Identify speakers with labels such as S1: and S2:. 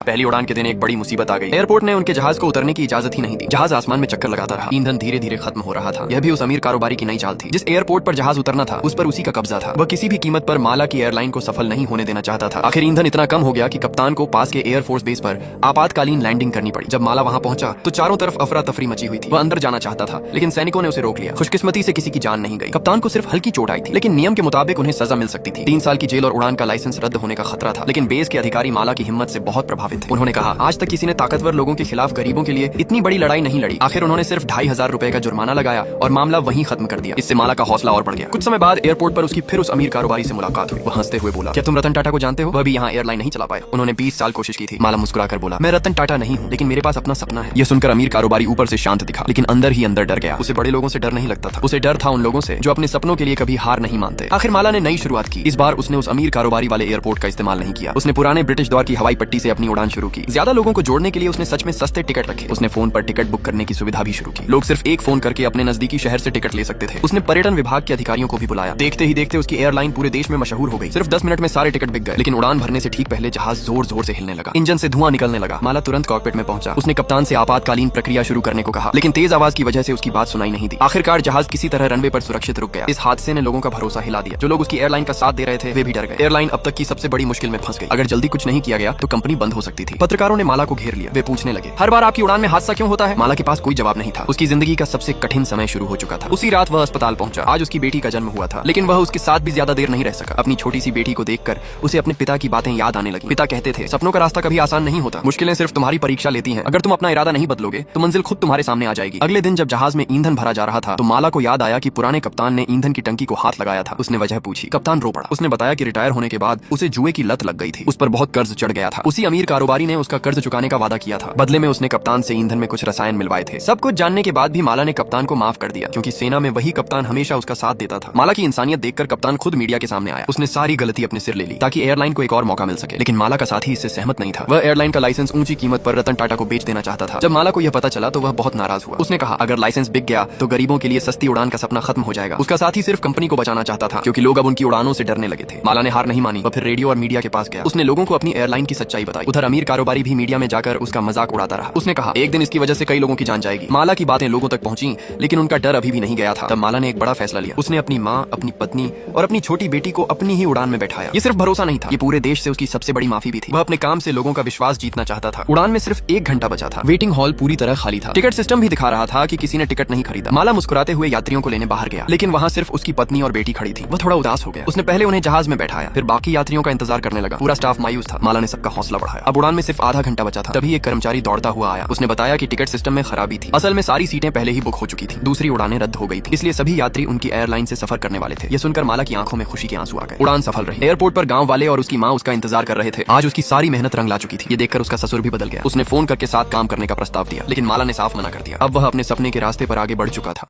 S1: पहली उड़ान के दिन एक बड़ी मुसीबत आ गई। एयरपोर्ट ने उनके जहाज को उतरने की इजाजत ही नहीं दी। जहाज आसमान में चक्कर लगाता रहा। ईंधन धीरे धीरे खत्म हो रहा था। यह भी उस अमीर कारोबारी की नई चाल थी। जिस एयरपोर्ट पर जहाज उतरना था उस पर उसी का कब्जा था। वह किसी भी कीमत पर माला की एयरलाइन को सफल नहीं होने देना चाहता था। आखिर ईंधन इतना कम हो गया कि कप्तान को पास के एयरफोर्स बेस पर आपातकालीन लैंडिंग करनी पड़ी। जब माला वहां पहुंचा तो चारों तरफ अफरा तफरी मची हुई थी। वह अंदर जाना चाहता था लेकिन सैनिकों ने उसे रोक लिया। खुशकिस्मती से किसी की जान नहीं गई। कप्तान को सिर्फ हल्की चोट आई थी लेकिन नियम के मुताबिक उन्हें सजा मिल सकती थी। 3 साल की जेल और उड़ान का लाइसेंस रद्द होने का खतरा था। लेकिन बेस के अधिकारी माला की हिम्मत से बहुत प्रभावित थे। उन्होंने कहा, आज तक किसी ने ताकतवर लोगों के खिलाफ गरीबों के लिए इतनी बड़ी लड़ाई नहीं लड़ी। आखिर उन्होंने सिर्फ 2500 रुपए का जुर्माना लगाया और मामला वहीं खत्म कर दिया। इससे माला का हौसला और बढ़ गया। कुछ समय बाद एयरपोर्ट पर उसकी फिर उस अमीर कारोबारी से मुलाकात हुई। वह हंसते हुए बोला, क्या तुम रतन टाटा को जानते हो? वह भी यहाँ एयरलाइन नहीं चला पाए। उन्होंने 20 साल कोशिश की थी। माला मुस्कुराकर बोला, मैं रतन टाटा नहीं हूँ लेकिन मेरे पास अपना सपना है। यह सुनकर अमीर कारोबारी ऊपर से शांत दिखा लेकिन अंदर ही अंदर डर गया। उसे बड़े लोगों से डर नहीं लगता था। उसे डर था उन लोगों से जो अपने सपनों के लिए कभी हार नहीं मानते। आखिर माला ने नई शुरुआत की। इस बार उसने उस अमीर कारोबारी वाले एयरपोर्ट का इस्तेमाल नहीं किया। उसने पुराने ब्रिटिश दौर की हवाई पट्टी से अपनी उड़ान शुरू की। ज्यादा लोगों को जोड़ने के लिए उसने सच में सस्ते टिकट रखे। उसने फोन पर टिकट बुक करने की सुविधा भी शुरू की। लोग सिर्फ एक फोन करके अपने नजदीकी शहर से टिकट ले सकते थे। उसने पर्यटन विभाग के अधिकारियों को भी बुलाया। देखते ही देखते उसकी एयरलाइन पूरे देश में मशहूर हो गई। सिर्फ 10 मिनट में सारे टिकट बिक गए। लेकिन उड़ान भरने से ठीक पहले जहाज जोर जोर से हिलने लगा। इंजन से धुआं निकलने लगा। माला तुरंत कॉकपिट में पहुंचा। उसने कप्तान से आपातकालीन प्रक्रिया शुरू करने को कहा लेकिन तेज आवाज की वजह से उसकी बात सुनाई नहीं दी। आखिरकार जहाज किसी तरह रनवे पर सुरक्षित रुक गया। इस हादसे ने लोगों का भरोसा हिला दिया। जो लोग उसकी एयरलाइन का साथ दे रहे थे वे भी डर गए। एयरलाइन अब तक की सबसे बड़ी मुश्किल में फंस गई। अगर जल्दी कुछ नहीं किया गया तो कंपनी बंद हो सकती थी। पत्रकारों ने माला को घेर लिया। वे पूछने लगे, हर बार आपकी उड़ान में हादसा क्यों होता है? माला के पास कोई जवाब नहीं था। उसकी जिंदगी का सबसे कठिन समय शुरू हो चुका था। उसी रात वह अस्पताल पहुंचा। आज उसकी बेटी का जन्म हुआ था लेकिन वह उसके साथ भी ज्यादा देर नहीं रह सका। अपनी छोटी सी बेटी को देखकर उसे अपने पिता की बातें याद आने लगी। पिता कहते थे, सपनों का रास्ता कभी आसान नहीं होता। मुश्किलें सिर्फ तुम्हारी परीक्षा लेती हैं। अगर तुम अपना इरादा नहीं बदलोगे तो मंजिल खुद तुम्हारे सामने आ जाएगी। अगले दिन जब जहाज में ईंधन भरा जा रहा था तो माला को याद आया कि पुराने कप्तान ने ईंधन की टंकी को हाथ लगाया था। उसने वजह पूछी। कप्तान रो पड़ा। उसने बताया कि रिटायर होने के बाद उसे जुए की लत लग गई थी। उस पर बहुत कर्ज चढ़ गया था। उसी अमीर कारोबारी ने उसका कर्ज चुकाने का वादा किया था। बदले में उसने कप्तान से ईंधन में कुछ रसायन मिलवाए थे। सब कुछ जानने के बाद भी माला ने कप्तान को माफ कर दिया क्योंकि सेना में वही कप्तान हमेशा उसका साथ देता था। माला की इंसानियत देखकर कप्तान खुद मीडिया के सामने आया। उसने सारी गलती अपने सिर ले ली ताकि एयरलाइन को एक और मौका मिल सके। लेकिन माला का साथी इससे सहमत नहीं था। वह एयरलाइन का लाइसेंस ऊंची कीमत पर रतन टाटा को बेच देना चाहता था। जब माला को यह पता चला तो वह बहुत नाराज हुआ। उसने कहा, अगर लाइसेंस बिक गया तो गरीबों के लिए सस्ती उड़ान का सपना खत्म हो जाएगा। उसका साथी सिर्फ कंपनी को बचाना चाहता था क्योंकि लोग अब उनकी उड़ानों से डरने लगे थे। माला ने हार नहीं मानी। वह फिर रेडियो और मीडिया के पास गया। उसने लोगों को अपनी एयरलाइन की सच्चाई बताई। उधर अमीर कारोबारी भी मीडिया में जाकर उसका मजाक उड़ाता रहा। उसने कहा, एक दिन इसकी वजह से कई लोगों की जान जाएगी। माला की बातें लोगों तक पहुंची लेकिन उनका डर अभी भी नहीं गया था। तब माला ने एक बड़ा फैसला लिया। उसने अपनी माँ, अपनी पत्नी और अपनी छोटी बेटी को अपनी ही उड़ान में बैठाया। ये सिर्फ भरोसा नहीं था, ये पूरे देश से उसकी सबसे बड़ी माफी भी थी। वह अपने काम से लोगों का विश्वास जीतना चाहता था। उड़ान में सिर्फ 1 घंटा बचा था। वेटिंग हॉल पूरी तरह खाली था। टिकट सिस्टम भी दिखा रहा था कि किसी ने टिकट नहीं खरीदा। माला मुस्कुराते हुए यात्रियों को लेने बाहर गया लेकिन वहाँ सिर्फ उसकी पत्नी और बेटी खड़ी थी। वह थोड़ा उदास हो गया। उसने पहले उन्हें जहाज में बैठाया फिर बाकी यात्रियों का इंतजार करने लगा। पूरा स्टाफ मायूस था। माला ने सबका हौसला बढ़ाया। अब उड़ान में सिर्फ आधा घंटा बचा था। तभी एक कर्मचारी दौड़ता हुआ आया। उसने बताया कि टिकट सिस्टम में खराबी थी। असल में सारी सीटें पहले ही बुक हो चुकी थी। दूसरी उड़ानें रद्द हो गई थी इसलिए सभी यात्री उनकी एयरलाइन से सफर करने वाले थे। ये सुनकर माला की आंखों में खुशी के आंसू आ गए। उड़ान सफल रही। एयरपोर्ट पर गांव वाले और उसकी माँ उसका इंतजार कर रहे थे। आज उसकी सारी मेहनत रंग ला चुकी थी। ये देखकर उसका ससुर भी बदल गया। उसने फोन करके साथ काम करने का प्रस्ताव दिया लेकिन माला ने साफ मना कर दिया। अब वह अपने सपने के रास्ते पर आगे बढ़ चुका था।